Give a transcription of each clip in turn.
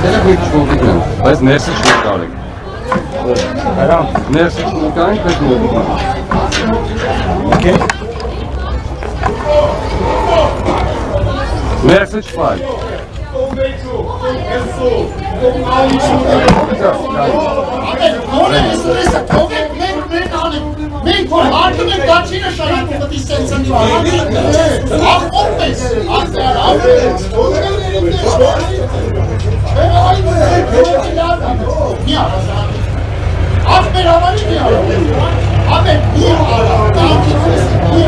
Բայց ներսի չնկարեք։ Ներսի չնկարենք, բայց ներսի չվայ։ Մենք որ հարկում ենք դաչինը շարակում պտի սենցնի աղպոտ ես, աղպեր համարի մի արա, ամեն մի արա, տանքից ես, մի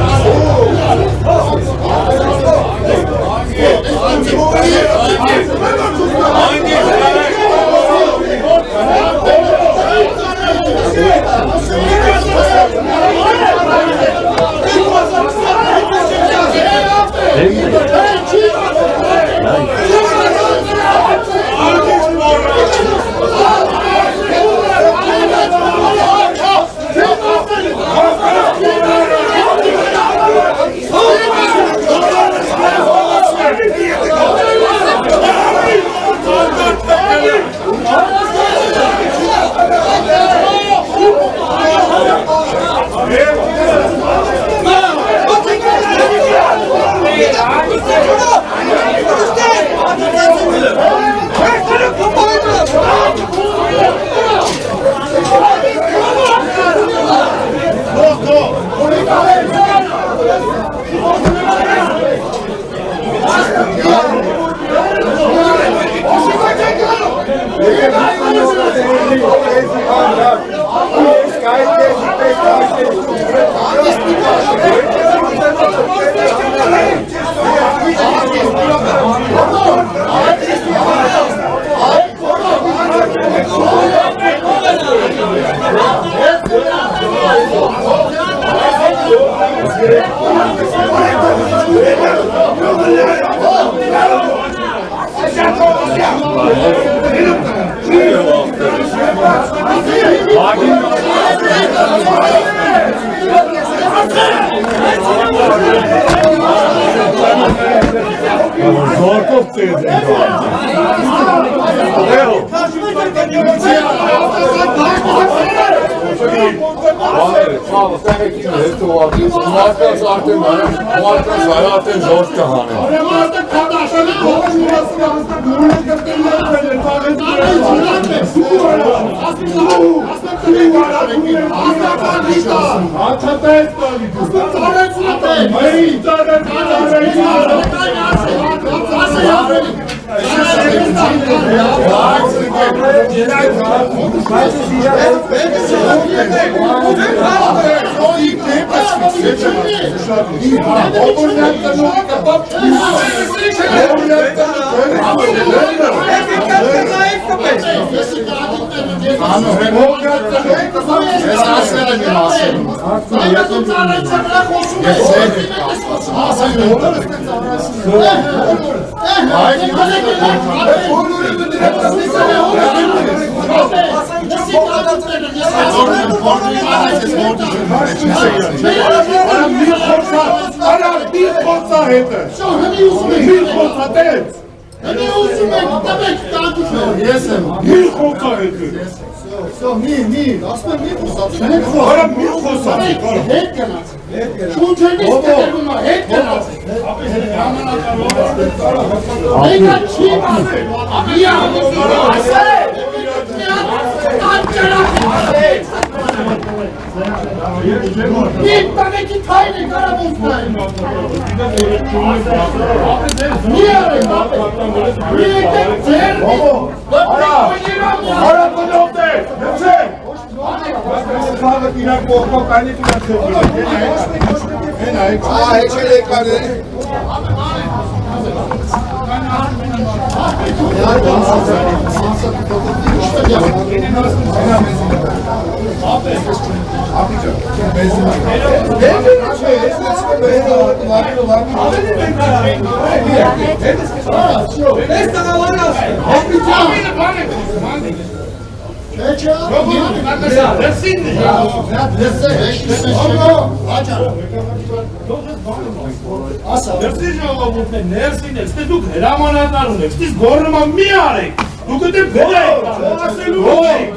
Դրսի ժողովուրդն է, ներսին է, ստե դուք հրամանատար ունեք, ստիս գոռնումա մի արեք, դուք որտեղ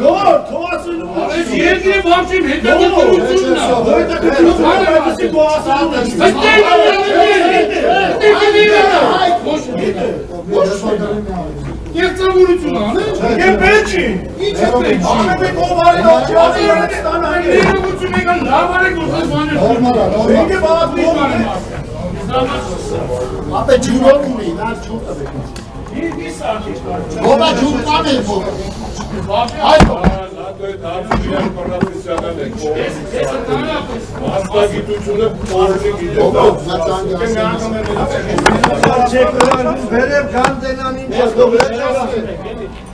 գոլ ասելու թողասելու այս երկրի բացի հետաքրքրությունն Երծավորություն անե։ Եվ բեջի։ Ինչ է բեջի։ Աղեբեք ով արել ողջարել ստանան։ Երևություն եկան լավ արեք ուսես բաներ։ Նորմալ։ Ինքը բաղատվի բաներ։ Ապե ջուրով ունի, նա ջուր տվեք։ Ինչ άρχիչ կար։ Ո՞վ է ջուր կան էլ ո՞վ։ Այո։ Աստագիտությունը փորձի գիտեք։ Չեք վերև գանդենան ինչ է դու վերջացել։